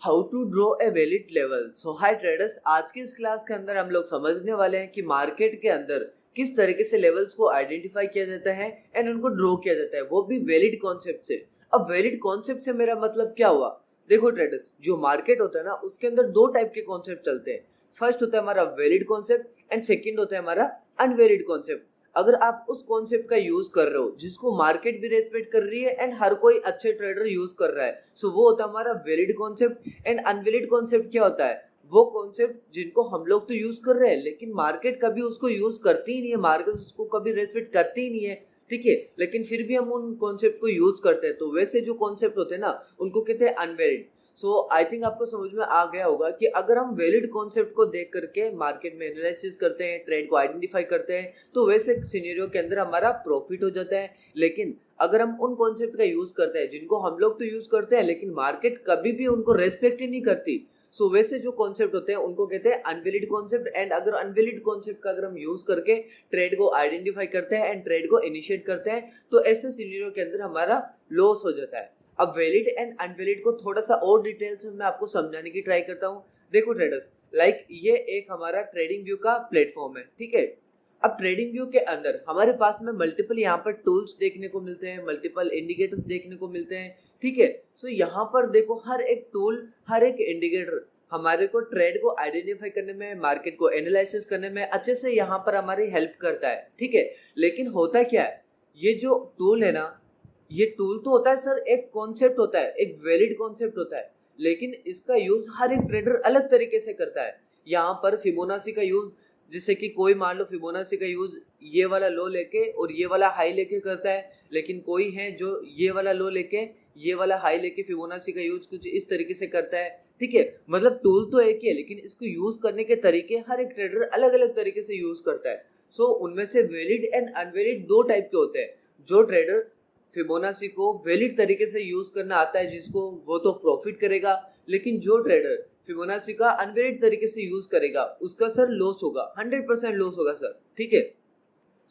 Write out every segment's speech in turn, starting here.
How to draw a valid level. So hi traders, आज की इस क्लास के अंदर हम लोग समझने वाले हैं कि मार्केट के अंदर किस तरीके से लेवल्स को आइडेंटिफाई किया जाता है एंड उनको ड्रॉ किया जाता है, वो भी वैलिड कॉन्सेप्ट से। अब वैलिड कॉन्सेप्ट से मेरा मतलब क्या हुआ? देखो ट्रेडर्स, जो मार्केट होता है ना, उसके अंदर दो टाइप के कॉन्सेप्ट चलते हैं। फर्स्ट होता है हमारा वैलिड कॉन्सेप्ट एंड सेकंड होता है हमारा अनवैलिड कॉन्सेप्ट। अगर आप उस कॉन्सेप्ट का यूज कर रहे हो जिसको मार्केट भी रेस्पेक्ट कर रही है एंड हर कोई अच्छे ट्रेडर यूज कर रहा है, सो वो होता है हमारा valid concept. And invalid concept क्या होता है? वो कॉन्सेप्ट जिनको हम लोग तो यूज कर रहे हैं लेकिन मार्केट कभी उसको यूज करती ही नहीं है, मार्केट उसको कभी रेस्पेक्ट करती ही नहीं है। ठीक है, लेकिन फिर भी हम उन कॉन्सेप्ट को यूज करते हैं, तो वैसे जो कॉन्सेप्ट होते हैं ना, उनको कहते हैं अनवैलिड। सो आई थिंक आपको समझ में आ गया होगा कि अगर हम वैलिड कॉन्सेप्ट को देख करके मार्केट में एनालिसिस करते हैं, ट्रेड को आइडेंटिफाई करते हैं, तो वैसे सिनेरियो के अंदर हमारा प्रॉफिट हो जाता है। लेकिन अगर हम उन कॉन्सेप्ट का यूज करते हैं जिनको हम लोग तो यूज करते हैं लेकिन मार्केट कभी भी उनको रेस्पेक्ट ही नहीं करती, सो वैसे जो कॉन्सेप्ट होते हैं उनको कहते हैं अनवैलिड कॉन्सेप्ट। एंड अगर अनवैलिड कॉन्सेप्ट का अगर हम यूज करके ट्रेड को आइडेंटिफाई करते हैं एंड ट्रेड को इनिशिएट करते हैं, तो ऐसे सिनेरियो के अंदर हमारा लॉस हो जाता है। अब वैलिड एंड अनवैलिड को थोड़ा सा और डिटेल्स में मैं आपको समझाने की ट्राई करता हूँ। देखो ट्रेडर्स, लाइक ये एक हमारा ट्रेडिंग व्यू का प्लेटफॉर्म है, ठीक है। अब ट्रेडिंग व्यू के अंदर हमारे पास में मल्टीपल यहाँ पर टूल्स देखने को मिलते हैं, मल्टीपल इंडिकेटर्स देखने को मिलते हैं, ठीक है। सो यहाँ पर देखो, हर एक टूल, हर एक इंडिकेटर हमारे को ट्रेड को आइडेंटिफाई करने में, मार्केट को एनालिसिस करने में अच्छे से यहाँ पर हमारी हेल्प करता है, ठीक है। लेकिन होता क्या है, ये जो टूल है ना, ये टूल तो होता है सर, एक कॉन्सेप्ट होता है, एक वैलिड कॉन्सेप्ट होता है, लेकिन इसका यूज हर एक ट्रेडर अलग तरीके से करता है। यहाँ पर फिबोनाची का यूज, जैसे कि कोई मान लो फिबोनाची का यूज ये वाला लो लेके और ये वाला हाई लेके करता है, लेकिन कोई है जो ये वाला लो लेके ये वाला हाई लेके फिबोनाची का यूज कुछ इस तरीके से करता है, ठीक है। मतलब टूल तो एक ही है लेकिन इसको यूज करने के तरीके हर एक ट्रेडर अलग अलग तरीके से यूज करता है। सो उनमें से वैलिड एंड अनवैलिड दो टाइप के होते हैं। जो ट्रेडर फिबोनाची को वैलिड तरीके से यूज करना आता है जिसको, वो तो प्रॉफिट करेगा, लेकिन जो ट्रेडर फिबोनाची का अनवैलिड तरीके से यूज करेगा उसका सर लॉस होगा, 100% लॉस होगा सर, ठीक है।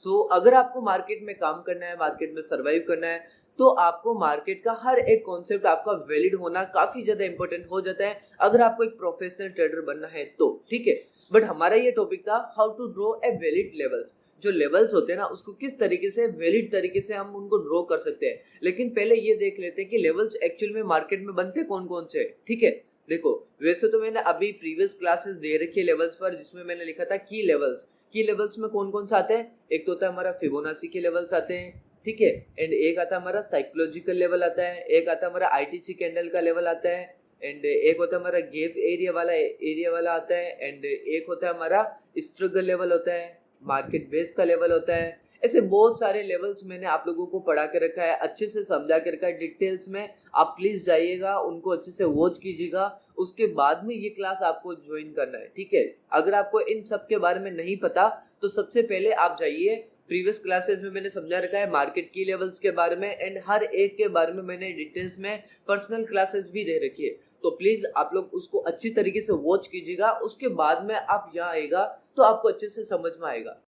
सो अगर आपको मार्केट में काम करना है, मार्केट में सरवाइव करना है, तो आपको मार्केट का हर एक कॉन्सेप्ट आपका वैलिड होना काफी ज्यादा इंपॉर्टेंट हो जाता है अगर आपको एक प्रोफेशनल ट्रेडर बनना है तो, ठीक है। बट हमारा ये टॉपिक था how to draw a valid levels. जो लेवल्स होते हैं ना, उसको किस तरीके से वैलिड तरीके से हम उनको ड्रॉ कर सकते हैं। लेकिन पहले ये देख लेते हैं कि लेवल्स एक्चुअल में मार्केट में बनते कौन कौन से, ठीक है। देखो, वैसे तो मैंने अभी प्रीवियस क्लासेस दे रखी है लेवल्स पर, जिसमें मैंने लिखा था की लेवल्स। की लेवल्स में कौन कौन सा आते हैं? एक तो होता है हमारा फिबोनाची के लेवल्स आते हैं, ठीक है। एंड एक आता है हमारा साइकोलॉजिकल लेवल आता है, एक आता है हमारा आईटीसी कैंडल का लेवल आता है, एंड एक होता है हमारा गैप एरिया वाला आता है, एंड एक होता है हमारा स्ट्रगल लेवल होता है, मार्केट बेस का लेवल होता है। ऐसे बहुत सारे लेवल्स मैंने आप लोगों को पढ़ा के रखा है, अच्छे से समझा के रखा है डिटेल्स में। आप प्लीज जाइएगा, उनको अच्छे से वॉच कीजिएगा, उसके बाद में ये क्लास आपको ज्वाइन करना है, ठीक है। अगर आपको इन सब के बारे में नहीं पता तो सबसे पहले आप जाइए, प्रीवियस क्लासेस में मैंने समझा रखा है मार्केट की लेवल्स के बारे में, एंड हर एक के बारे में मैंने डिटेल्स में पर्सनल क्लासेस भी दे रखी है। तो प्लीज आप लोग उसको अच्छी तरीके से वॉच कीजिएगा, उसके बाद में आप यहाँ आएगा तो आपको अच्छे से समझ में आएगा।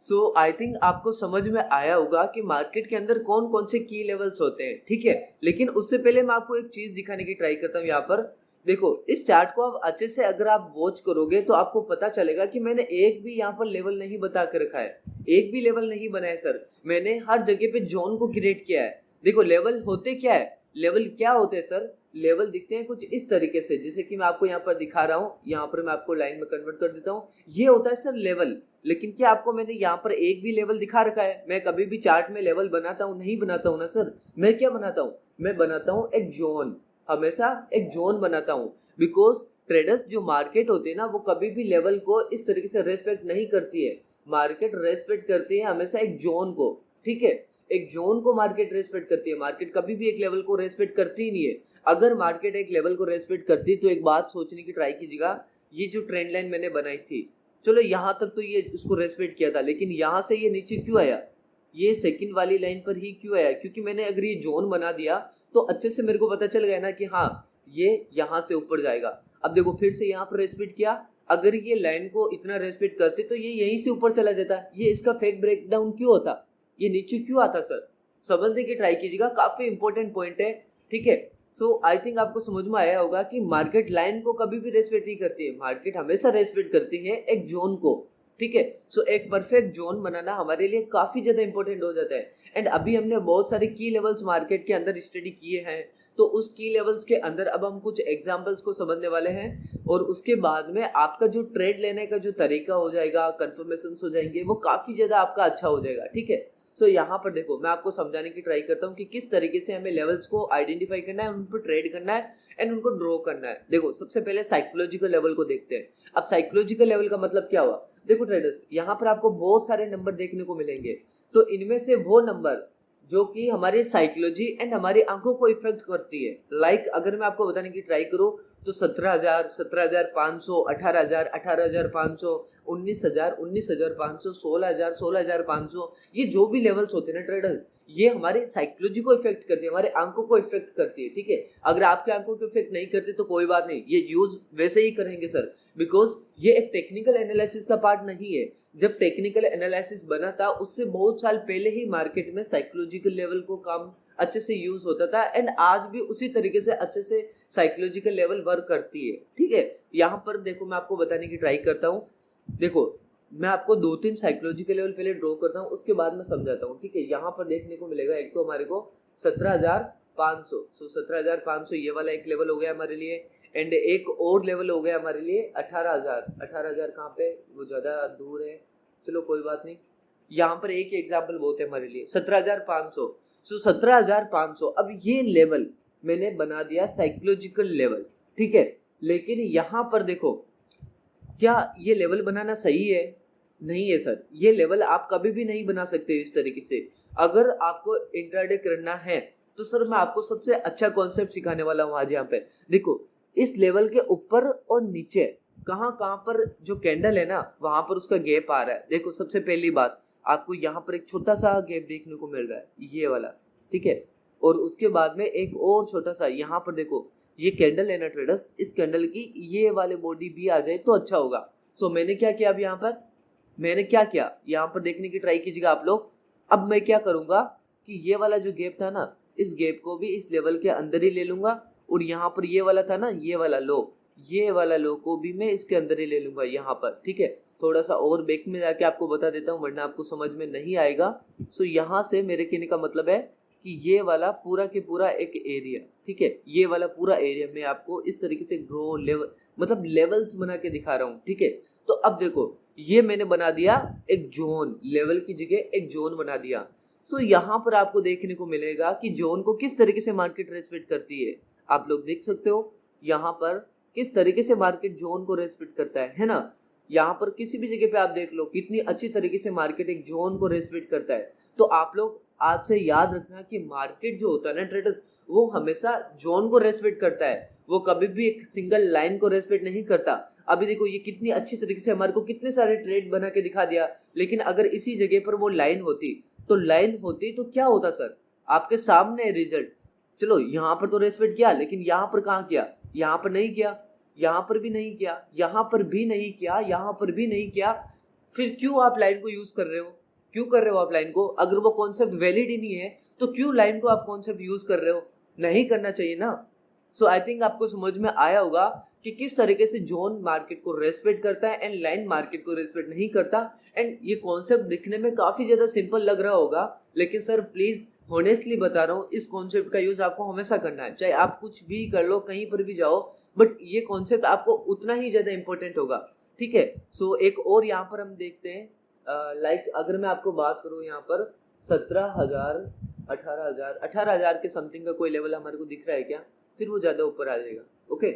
सो आई थिंक आपको समझ में आया होगा कि मार्केट के अंदर कौन कौन से की लेवल्स होते हैं, ठीक है। लेकिन उससे पहले मैं आपको एक चीज दिखाने की ट्राई करता हूँ। यहाँ पर देखो, इस चार्ट को आप अच्छे से अगर आप वॉच करोगे तो आपको पता चलेगा कि मैंने एक भी यहाँ पर लेवल नहीं बता के रखा है, एक भी लेवल नहीं बनाया सर। मैंने हर जगह पे जोन को क्रिएट किया है। देखो, लेवल होते क्या है, लेवल क्या होते हैं सर? लेवल दिखते हैं कुछ इस तरीके से, जैसे कि मैं आपको यहाँ पर दिखा रहा हूँ, यहाँ पर मैं आपको लाइन में कन्वर्ट कर देता हूँ। ये होता है सर लेवल। लेकिन क्या आपको मैंने यहाँ पर एक भी लेवल दिखा रखा है? मैं कभी भी चार्ट में लेवल बनाता हूँ? नहीं बनाता हूँ ना सर। मैं क्या बनाता हूँ? मैं बनाता हूँ एक जोन, हमेशा एक जोन बनाता हूँ। बिकॉज ट्रेडर्स जो मार्केट होते हैं ना, वो कभी भी लेवल को इस तरीके से रेस्पेक्ट नहीं करती है। मार्केट रेस्पेक्ट करती है हमेशा एक जोन को, ठीक है। एक जोन को मार्केट रेस्पेक्ट करती है, मार्केट कभी भी एक लेवल को रेस्पेक्ट करती ही नहीं है। अगर मार्केट एक लेवल को रेस्पेक्ट करती तो एक बात सोचने की ट्राई कीजिएगा, ये जो ट्रेंड लाइन मैंने बनाई थी, चलो यहाँ तक तो ये उसको रेस्पेक्ट किया था, लेकिन यहाँ से ये नीचे क्यों आया? ये सेकंड वाली लाइन पर ही क्यों आया? क्योंकि मैंने अगर ये जोन बना दिया तो अच्छे से मेरे को पता चल गया ना कि हाँ, ये यहाँ से ऊपर जाएगा। अब देखो, फिर से यहाँ पर रेस्पेक्ट किया, अगर ये लाइन को इतना रेस्पेक्ट करते तो ये यहीं से ऊपर चला जाता। ये इसका फेक ब्रेकडाउन क्यों होता? ये नीचे क्यों आता सर? समझने की ट्राई कीजिएगा, काफी इंपॉर्टेंट पॉइंट है, ठीक है। सो आई थिंक आपको समझ में आया होगा कि मार्केट लाइन को कभी भी रेस्पेक्ट नहीं करती है, मार्केट हमेशा रेस्पेक्ट करती है एक जोन को, ठीक है। सो एक परफेक्ट जोन बनाना हमारे लिए काफी ज्यादा इंपॉर्टेंट हो जाता है। एंड अभी हमने बहुत सारे की लेवल्स मार्केट के अंदर स्टडी किए हैं, तो उस की लेवल्स के अंदर अब हम कुछ एग्जांपल्स को समझने वाले हैं, और उसके बाद में आपका जो ट्रेड लेने का जो तरीका हो जाएगा, कंफर्मेशंस हो जाएंगे, वो काफी ज्यादा आपका अच्छा हो जाएगा, ठीक है। सो यहाँ पर देखो मैं आपको समझाने की ट्राई करता हूँ कि किस तरीके से हमें लेवल्स को आइडेंटिफाई करना है, उन पर ट्रेड करना है एंड उनको ड्रॉ करना है। देखो सबसे पहले साइकोलॉजिकल लेवल को देखते हैं। अब साइकोलॉजिकल लेवल का मतलब क्या हुआ, देखो ट्रेडर्स यहाँ पर आपको बहुत सारे नंबर देखने को मिलेंगे, तो इनमें से वो नंबर जो कि हमारे साइकोलॉजी एंड हमारी आंखों को इफेक्ट करती है। लाइक अगर मैं आपको बताने की ट्राई करूँ तो 17,000, 17,500, 18,000, 18,500, 19,000, 19,500, 16,000, 16,500, ये जो भी लेवल्स होते हैं ना ट्रेडर, ये हमारी साइकोलॉजी को इफेक्ट करती है, हमारे आंखों को इफेक्ट करती है, ठीक है। अगर आपके आंखों को इफेक्ट नहीं करते तो कोई बात नहीं, ये यूज वैसे ही करेंगे सर, बिकॉज ये एक टेक्निकल एनालिसिस का पार्ट नहीं है। जब टेक्निकल एनालिसिस बना था उससे बहुत साल पहले ही मार्केट में साइकोलॉजिकल लेवल को काम अच्छे से यूज होता था, एंड आज भी उसी तरीके से अच्छे से साइकोलॉजिकल लेवल वर्क करती है, ठीक है। यहाँ पर देखो मैं आपको बताने की ट्राई करता हूँ। देखो मैं आपको 2-3 साइकोलॉजिकल लेवल पहले ड्रॉ करता हूँ, उसके बाद में समझाता हूँ, ठीक है। यहाँ पर देखने को मिलेगा एक तो हमारे को 17,500, सो 17,500 ये वाला एक लेवल हो गया हमारे लिए, एंड एक और लेवल हो गया हमारे लिए 18,000। 18,000 कहाँ पे, वो ज्यादा दूर है, चलो कोई बात नहीं। यहाँ पर एक एग्जाम्पल बहुत है हमारे लिए 17,500, सो 17,500। अब ये लेवल मैंने बना दिया साइकोलॉजिकल लेवल, ठीक है। लेकिन यहाँ पर देखो क्या ये लेवल बनाना सही है, नहीं है सर, ये लेवल आप कभी भी नहीं बना सकते इस तरीके से। अगर आपको इंट्राडे करना है तो सर मैं आपको सबसे अच्छा कॉन्सेप्ट सिखाने वाला हूँ आज। यहाँ पे देखो इस लेवल के ऊपर और नीचे कहाँ कहाँ पर जो कैंडल है ना वहां पर उसका गैप आ रहा है। देखो सबसे पहली बात आपको यहाँ पर एक छोटा सा गैप देखने को मिल रहा है, ये वाला, ठीक है। और उसके बाद में एक और छोटा सा यहाँ पर देखो ये कैंडल है ना ट्रेडर्स, इस कैंडल की ये वाले बॉडी भी आ जाए तो अच्छा होगा। सो मैंने क्या किया, अब यहाँ पर मैंने क्या किया, यहाँ पर देखने की ट्राई कीजिएगा आप लोग। अब मैं क्या करूंगा कि ये वाला जो गैप था ना, इस गैप को भी इस लेवल के अंदर ही ले लूंगा, और यहाँ पर ये वाला था ना, ये वाला लो को भी मैं इसके अंदर ही ले लूंगा यहाँ पर, ठीक है। थोड़ा सा और बैक में जाके आपको बता देता हूँ वरना आपको समझ में नहीं आएगा। सो यहाँ से मेरे कहने का मतलब है कि ये वाला पूरा के पूरा एक एरिया, ठीक है, ये वाला पूरा एरिया मैं आपको इस तरीके से ड्रॉ लेवल मतलब लेवल्स बना के दिखा रहा हूँ, ठीक है। तो अब देखो ये मैंने बना दिया एक जोन, लेवल की जगह एक जोन बना दिया। सो यहाँ पर आपको देखने को मिलेगा कि जोन को किस तरीके से मार्केट रेस्पेक्ट करती है। आप लोग देख सकते हो यहाँ पर किस तरीके से मार्केट जोन को रेस्पेक्ट करता है ना। यहाँ पर किसी भी जगह पे आप देख लो कितनी अच्छी तरीके से मार्केट एक जोन को रेस्पेक्ट करता है। तो आप लोग आज से याद रखना कि मार्केट जो होता है ना ट्रेडर्स, वो हमेशा जोन को रेस्पेक्ट करता है, वो कभी भी एक सिंगल लाइन को रेस्पेक्ट नहीं करता। अभी देखो ये कितनी अच्छी तरीके से हमारे को कितने सारे ट्रेड बना के दिखा दिया, लेकिन अगर इसी जगह पर वो लाइन होती तो क्या होता सर, आपके सामने रिजल्ट। चलो यहाँ पर तो रेस्पेक्ट किया, लेकिन यहाँ पर कहाँ किया, यहाँ पर नहीं किया, यहाँ पर भी नहीं किया, यहाँ पर भी नहीं किया, यहाँ पर भी नहीं किया। फिर क्यों आप लाइन को यूज कर रहे हो, क्यों कर रहे हो आप लाइन को? अगर वो कॉन्सेप्ट वैलिड ही नहीं है तो क्यों लाइन को आप कॉन्सेप्ट यूज कर रहे हो? नहीं करना चाहिए ना। सो आई थिंक आपको समझ में आया होगा कि किस तरीके से जोन मार्केट को रेस्पेक्ट करता है एंड लाइन मार्केट को रेस्पेक्ट नहीं करता। एंड ये कॉन्सेप्ट दिखने में काफी ज्यादा सिंपल लग रहा होगा, लेकिन सर प्लीज होनेस्टली बता रहा हूँ इस कॉन्सेप्ट का यूज आपको हमेशा करना है, चाहे आप कुछ भी कर लो, कहीं पर भी जाओ, बट ये कॉन्सेप्ट आपको उतना ही ज्यादा इंपॉर्टेंट होगा, ठीक है। सो एक और यहाँ पर हम देखते हैं, लाइक अगर मैं आपको बात करूँ यहाँ पर 17,000, 18,000, 18,000 के समथिंग का कोई लेवल हमारे को दिख रहा है क्या? फिर वो ज्यादा ऊपर आ जाएगा, ओके।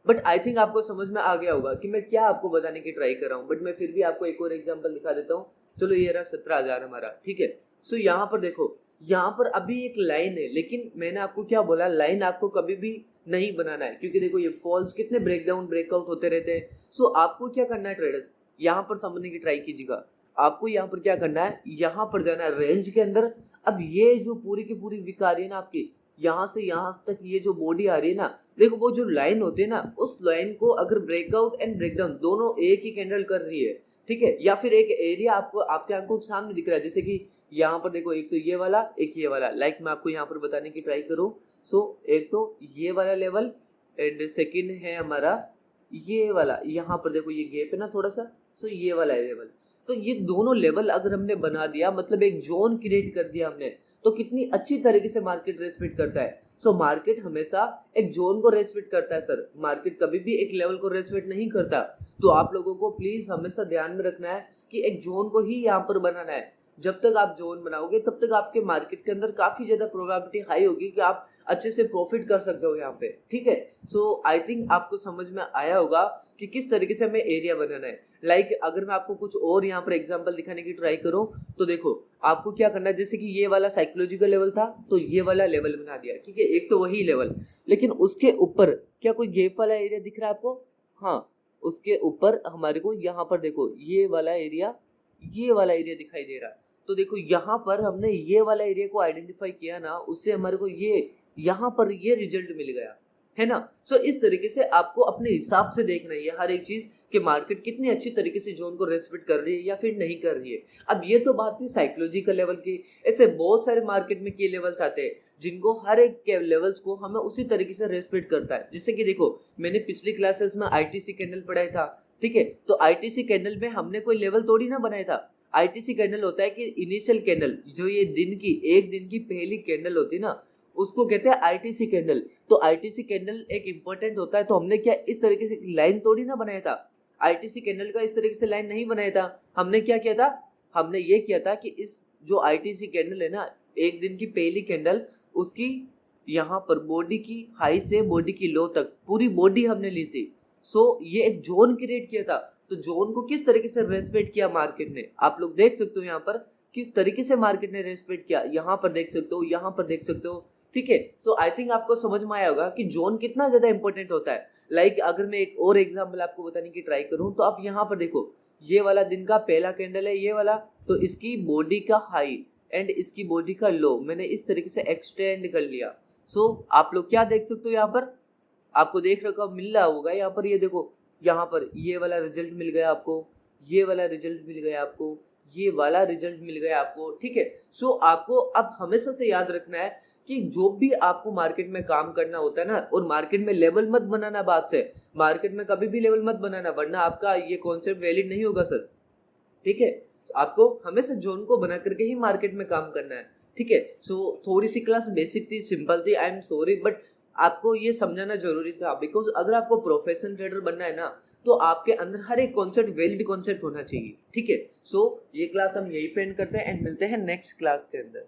बट आई थिंक आपको समझ में आ गया होगा कि मैं क्या आपको बताने की ट्राई कर रहा हूँ, बट मैं फिर भी आपको एक और एग्जांपल दिखा देता हूँ। चलो ये रहा 17,000 हमारा, ठीक है। सो यहाँ पर देखो, यहाँ पर अभी एक लाइन है, लेकिन मैंने आपको क्या बोला, लाइन आपको कभी भी नहीं बनाना है, क्योंकि देखो ये फॉल्स कितने ब्रेकडाउन ब्रेकआउट होते रहते हैं। सो आपको क्या करना है ट्रेडर्स, यहाँ पर समझने की ट्राई कीजिएगा। आपको यहाँ पर क्या करना है, यहाँ पर जाना है रेंज के अंदर। अब ये जो पूरी की पूरी विक आ रही है ना आपकी, यहाँ से यहाँ तक ये जो बॉडी आ रही है ना, देखो वो जो लाइन होती है ना, उस लाइन को अगर ब्रेकआउट एंड ब्रेकडाउन दोनों एक ही कैंडल कर रही है, ठीक है, या फिर एक एरिया आपको आपके आंखों के सामने दिख रहा है, जैसे कि यहाँ पर देखो एक तो ये वाला, एक ये वाला, लाइक मैं आपको यहाँ पर बताने की ट्राई करूँ एक तो ये वाला लेवल एंड सेकंड है हमारा ये वाला, यहाँ पर देखो ये गैप है ना थोड़ा सा, ये वाला लेवल। तो ये दोनों लेवल अगर हमने बना दिया, मतलब एक जोन क्रिएट कर दिया हमने, तो कितनी अच्छी तरीके से मार्केट रेस्पेक्ट करता है। मार्केट हमेशा एक जोन को रेस्पेक्ट करता है सर, मार्केट कभी भी एक लेवल को रेस्पेक्ट नहीं करता। तो आप लोगों को प्लीज हमेशा ध्यान में रखना है कि एक जोन को ही यहाँ पर बनाना है। जब तक आप जोन बनाओगे तब तक आपके मार्केट के अंदर काफी ज्यादा प्रोबेबिलिटी हाई होगी कि आप अच्छे से प्रॉफिट कर सकते हो यहाँ पे, ठीक है। आई थिंक आपको समझ में आया होगा कि किस तरीके से हमें एरिया बनाना है। अगर मैं आपको कुछ और यहाँ पर एग्जांपल दिखाने की ट्राई करूँ तो देखो आपको क्या करना है, जैसे कि ये वाला साइकोलॉजिकल लेवल था, तो ये वाला लेवल बना दिया, ठीक है, एक तो वही लेवल, लेकिन उसके ऊपर क्या कोई गैप वाला एरिया दिख रहा है आपको? हाँ, उसके ऊपर हमारे को यहाँ पर देखो ये वाला एरिया दिखाई दे रहा है। तो देखो यहाँ पर हमने ये वाला एरिया को आइडेंटिफाई किया ना, उससे हमारे को ये यहाँ पर ये रिजल्ट मिल गया, है ना। इस तरीके से आपको अपने हिसाब से देखना है हर एक चीज कि मार्केट कितनी अच्छी तरीके से जोन को रेस्पेक्ट कर रही है या फिर नहीं कर रही है। अब ये तो बात थी साइकोलॉजिकल लेवल की, ऐसे बहुत सारे मार्केट में की लेवल्स आते हैं जिनको हर एक के लेवल्स को हमें उसी तरीके से रेस्पेक्ट करता है। जैसे कि देखो मैंने पिछली क्लासेस में आईटीसी कैंडल पढ़ाया था, ठीक है, तो आईटीसी कैंडल में हमने कोई लेवल थोड़ी ना बनाया था। आईटीसी कैंडल होता है कि इनिशियल कैंडल, जो ये एक दिन की पहली कैंडल होती है ना, उसको कहते हैं आईटीसी कैंडल। तो आईटीसी कैंडल एक इंपॉर्टेंट होता है। तो हमने क्या इस तरीके से लाइन थोड़ी ना बनाया था, आईटीसी कैंडल का इस तरीके से लाइन नहीं बनाया था। हमने क्या किया था, हमने ये किया था कि इस जो आईटीसी कैंडल है ना, एक दिन की पहली कैंडल, उसकी यहाँ पर बॉडी की हाई से बॉडी की लो तक पूरी बॉडी हमने ली थी। ये एक जोन क्रिएट किया था। तो जोन को किस तरीके से रेस्पेक्ट किया मार्केट ने, आप लोग देख सकते हो यहाँ पर किस तरीके से मार्केट ने रेस्पेक्ट किया, यहाँ पर देख सकते हो, यहाँ पर देख सकते हो, ठीक है। आई थिंक आपको समझ में आया होगा कि जोन कितना ज्यादा इंपॉर्टेंट होता है। अगर मैं एक और एग्जांपल आपको बताने की ट्राई करूं तो आप यहाँ पर देखो, ये वाला दिन का पहला कैंडल है ये वाला, तो इसकी बॉडी का हाई एंड इसकी बॉडी का लो मैंने इस तरीके से एक्सटेंड कर लिया। आप लोग क्या देख सकते हो, यहाँ पर आपको देख रखा मिल रहा होगा, यहाँ पर ये देखो, यहाँ पर ये वाला रिजल्ट मिल गया आपको, ये वाला रिजल्ट मिल गया आपको, ये वाला रिजल्ट मिल गया आपको, ठीक है। आपको अब हमेशा से याद रखना है कि जो भी आपको मार्केट में काम करना होता है ना, और मार्केट में लेवल मत बनाना, बात से मार्केट में कभी भी लेवल मत बनाना, वरना आपका ये कॉन्सेप्ट वैलिड नहीं होगा सर, ठीक है। आपको हमेशा जोन को बना करके ही मार्केट में काम करना है, ठीक है। थोड़ी सी क्लास बेसिक थी, सिंपल थी, आई एम सॉरी, बट आपको ये समझाना जरूरी था, बिकॉज अगर आपको प्रोफेशनल ट्रेडर बनना है ना, तो आपके अंदर हर एक कॉन्सेप्ट वैलिड कॉन्सेप्ट होना चाहिए, ठीक है। ये क्लास हम यही पे एंड करते हैं एंड मिलते हैं नेक्स्ट क्लास के अंदर।